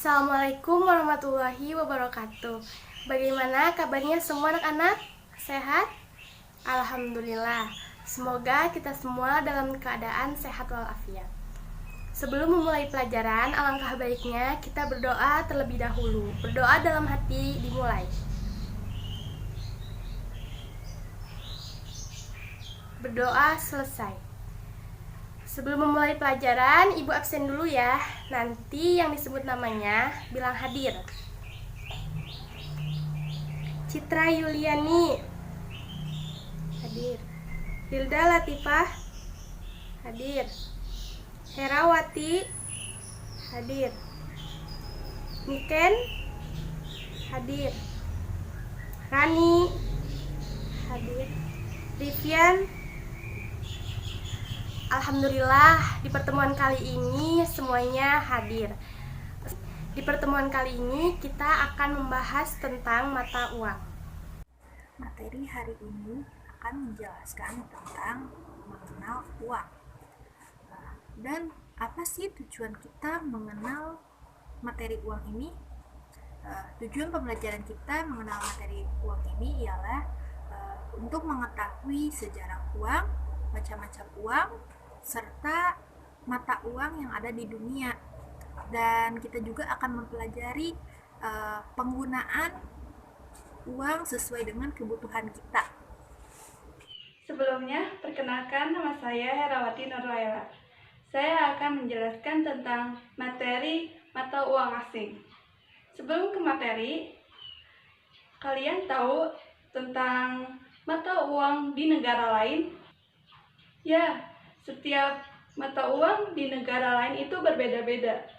Assalamualaikum warahmatullahi wabarakatuh. Bagaimana kabarnya semua anak-anak? Sehat? Alhamdulillah. Semoga kita semua dalam keadaan sehat walafiat. Sebelum memulai pelajaran, alangkah baiknya kita berdoa terlebih dahulu. Berdoa dalam hati dimulai. Berdoa selesai. Sebelum memulai pelajaran, Ibu absen dulu ya. Nanti yang disebut namanya bilang hadir. Citra Yuliani hadir. Hilda Latifah hadir. Herawati hadir. Niken hadir. Rani hadir. Rivian. Alhamdulillah, di pertemuan kali ini semuanya hadir. Di pertemuan kali ini kita akan membahas tentang mata uang. Materi hari ini akan menjelaskan tentang mengenal uang. Dan apa sih tujuan kita mengenal materi uang ini? Tujuan pembelajaran kita mengenal materi uang ini ialah untuk mengetahui sejarah uang, macam-macam uang, serta mata uang yang ada di dunia. Dan kita juga akan mempelajari penggunaan uang sesuai dengan kebutuhan kita. Sebelumnya, perkenalkan nama saya Herawati Nurlaila. Saya akan menjelaskan tentang materi mata uang asing. Sebelum ke materi, kalian tahu tentang mata uang di negara lain? Ya, setiap mata uang di negara lain itu berbeda-beda.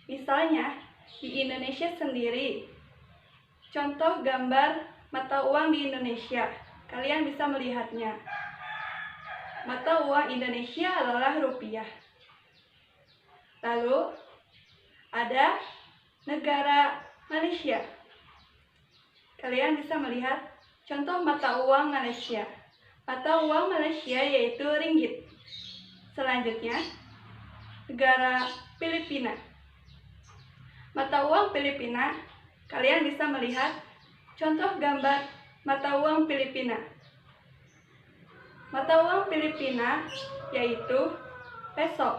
Misalnya, di Indonesia sendiri, contoh gambar mata uang di Indonesia. Kalian bisa melihatnya. Mata uang Indonesia adalah rupiah. Lalu, ada negara Malaysia. Kalian bisa melihat contoh mata uang Malaysia. Mata uang Malaysia yaitu ringgit. Selanjutnya, negara Filipina. Mata uang Filipina, kalian bisa melihat contoh gambar mata uang Filipina. Mata uang Filipina yaitu peso.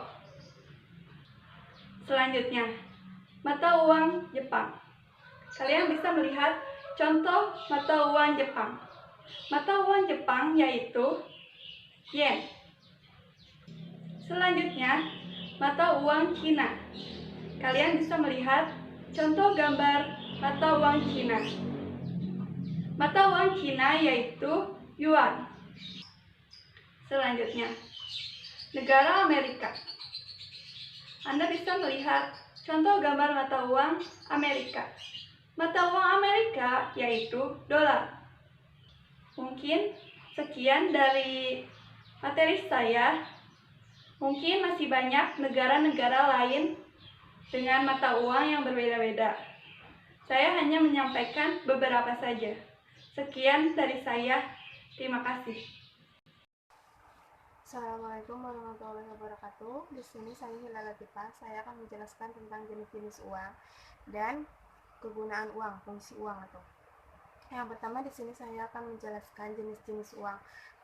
Selanjutnya, mata uang Jepang. Kalian bisa melihat contoh mata uang Jepang. Mata uang Jepang yaitu yen. Selanjutnya, mata uang Cina. Kalian bisa melihat contoh gambar mata uang Cina. Mata uang Cina yaitu yuan. Selanjutnya, negara Amerika. Anda bisa melihat contoh gambar mata uang Amerika. Mata uang Amerika yaitu dolar. Mungkin sekian dari materi saya. Mungkin masih banyak negara-negara lain dengan mata uang yang berbeda-beda. Saya hanya menyampaikan beberapa saja. Sekian dari saya. Terima kasih. Assalamualaikum warahmatullahi wabarakatuh. Di sini saya Hilda Latifah. Saya akan menjelaskan tentang jenis-jenis uang dan kegunaan uang, fungsi uang atau. Yang pertama di sini saya akan menjelaskan jenis-jenis uang.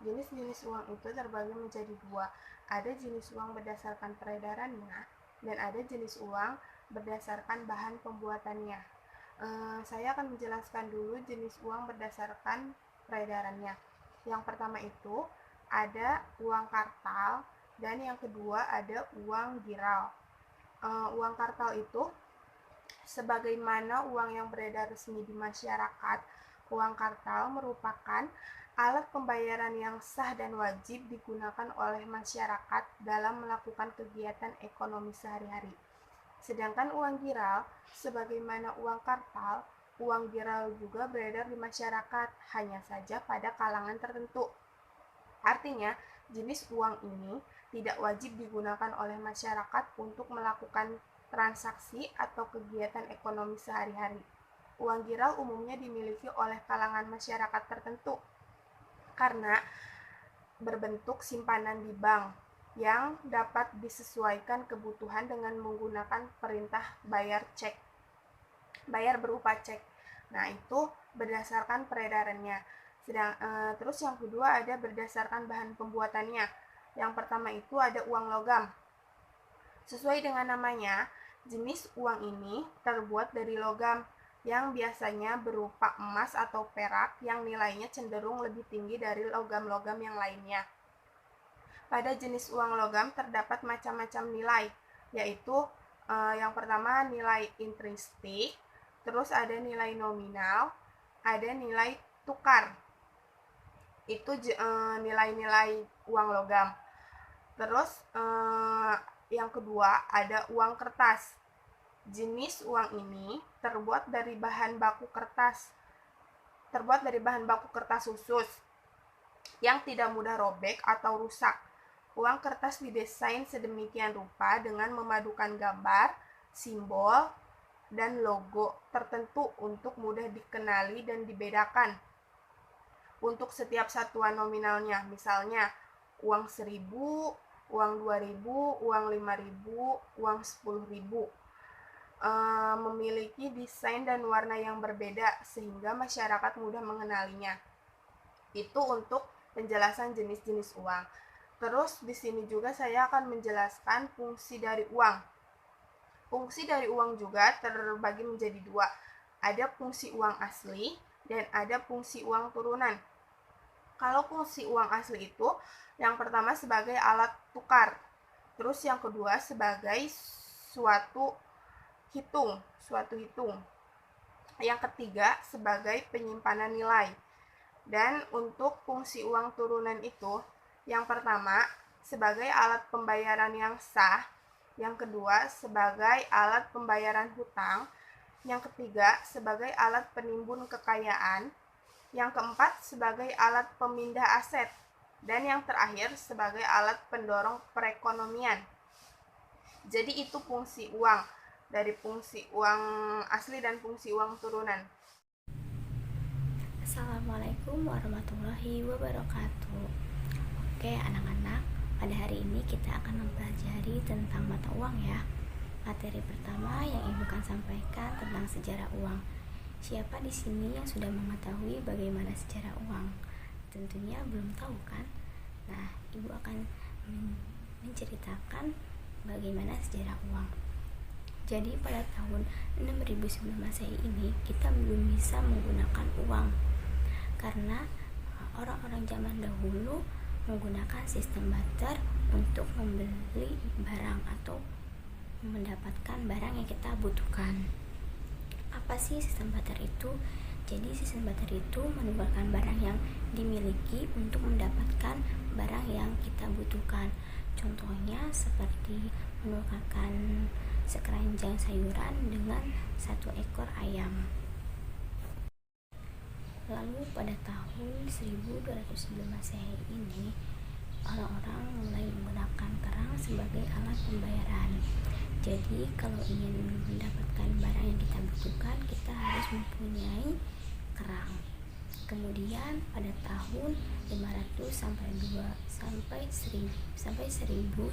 Jenis-jenis uang itu terbagi menjadi dua. Ada jenis uang berdasarkan peredarannya dan ada jenis uang berdasarkan bahan pembuatannya. Saya akan menjelaskan dulu jenis uang berdasarkan peredarannya. Yang pertama itu ada uang kartal dan yang kedua ada uang giral. Uang kartal itu sebagaimana uang yang beredar resmi di masyarakat, uang kartal merupakan alat pembayaran yang sah dan wajib digunakan oleh masyarakat dalam melakukan kegiatan ekonomi sehari-hari. Sedangkan uang giral, sebagaimana uang kartal, uang giral juga beredar di masyarakat, hanya saja pada kalangan tertentu. Artinya, jenis uang ini tidak wajib digunakan oleh masyarakat untuk melakukan transaksi atau kegiatan ekonomi sehari-hari. Uang giral umumnya dimiliki oleh kalangan masyarakat tertentu karena berbentuk simpanan di bank yang dapat disesuaikan kebutuhan dengan menggunakan perintah bayar cek. bayar berupa cek. Nah, itu berdasarkan peredarannya. Terus yang kedua ada berdasarkan bahan pembuatannya. Yang pertama itu ada uang logam. Sesuai dengan namanya, jenis uang ini terbuat dari logam yang biasanya berupa emas atau perak yang nilainya cenderung lebih tinggi dari logam-logam yang lainnya. Pada jenis uang logam terdapat macam-macam nilai, yaitu yang pertama nilai intrinsik, terus ada nilai nominal, ada nilai tukar. Itu nilai-nilai uang logam. Terus yang kedua ada uang kertas. Jenis uang ini terbuat dari bahan baku kertas khusus yang tidak mudah robek atau rusak. Uang kertas didesain sedemikian rupa dengan memadukan gambar, simbol, dan logo tertentu untuk mudah dikenali dan dibedakan. Untuk setiap satuan nominalnya, misalnya uang 1.000, uang 2.000, uang 5.000, uang 10.000. Memiliki desain dan warna yang berbeda sehingga masyarakat mudah mengenalinya. Itu untuk penjelasan jenis-jenis uang. Terus di sini juga saya akan menjelaskan fungsi dari uang. Fungsi dari uang juga terbagi menjadi dua. Ada fungsi uang asli dan ada fungsi uang turunan. Kalau fungsi uang asli itu yang pertama sebagai alat tukar. Terus yang kedua sebagai suatu hitung. Yang ketiga sebagai penyimpanan nilai. Dan untuk fungsi uang turunan itu, yang pertama sebagai alat pembayaran yang sah, yang kedua sebagai alat pembayaran hutang, yang ketiga sebagai alat penimbun kekayaan, yang keempat sebagai alat pemindah aset, dan yang terakhir sebagai alat pendorong perekonomian. Jadi itu fungsi uang, dari fungsi uang asli dan fungsi uang turunan. Assalamualaikum warahmatullahi wabarakatuh. Oke anak-anak, pada hari ini kita akan mempelajari tentang mata uang ya. Materi pertama yang Ibu akan sampaikan tentang sejarah uang. Siapa di sini yang sudah mengetahui bagaimana sejarah uang? Tentunya belum tahu kan? Nah, Ibu akan menceritakan bagaimana sejarah uang. Jadi pada tahun 6000 sebelum Masehi ini kita belum bisa menggunakan uang karena orang-orang zaman dahulu menggunakan sistem barter untuk membeli barang atau mendapatkan barang yang kita butuhkan. Apa sih sistem barter itu? Jadi sistem barter itu menukarkan barang yang dimiliki untuk mendapatkan barang yang kita butuhkan. Contohnya seperti menukarkan sekeranjang sayuran dengan 1 ekor ayam. Lalu pada tahun 1200 sebelum Masehi ini, orang-orang mulai menggunakan kerang sebagai alat pembayaran. Jadi kalau ingin mendapatkan barang yang kita butuhkan, kita harus mempunyai kerang. Kemudian pada tahun 500 sampai 1000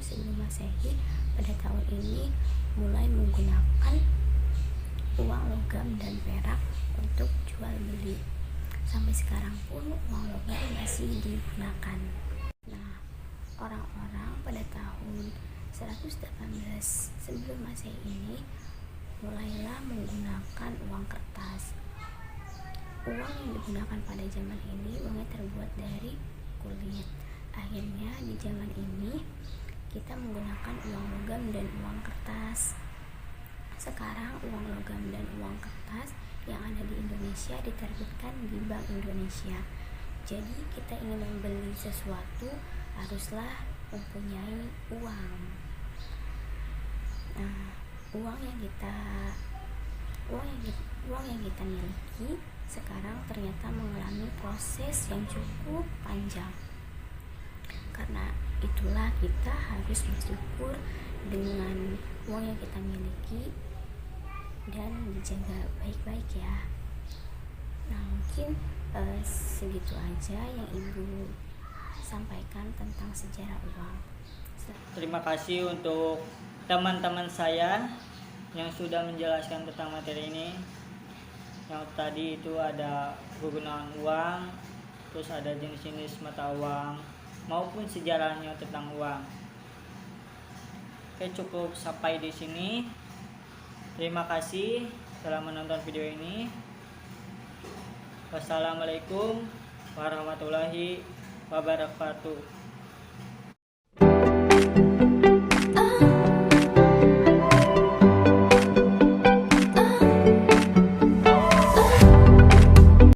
sebelum Masehi, pada tahun ini mulai menggunakan uang logam dan perak untuk jual beli. Sampai sekarang pun uang logam masih digunakan. Nah, orang-orang pada tahun 118 sebelum Masehi ini mulailah menggunakan uang kertas. Uang yang digunakan pada zaman ini uangnya terbuat dari kulit. Akhirnya di zaman ini kita menggunakan uang logam dan uang kertas. Sekarang uang logam dan uang kertas yang ada di Indonesia diterbitkan di Bank Indonesia. Jadi kita ingin membeli sesuatu haruslah mempunyai uang. Nah, uang yang kita miliki sekarang ternyata mengalami proses yang cukup panjang. Karena itulah kita harus bersyukur dengan uang yang kita miliki dan dijaga baik-baik ya. Nah, mungkin segitu aja yang Ibu sampaikan tentang sejarah uang. Terima kasih untuk teman-teman saya yang sudah menjelaskan tentang materi ini. Yang tadi itu ada kegunaan uang, terus ada jenis-jenis mata uang maupun sejarahnya tentang uang. Oke, cukup sampai di sini. Terima kasih telah menonton video ini. Wassalamualaikum warahmatullahi wabarakatuh.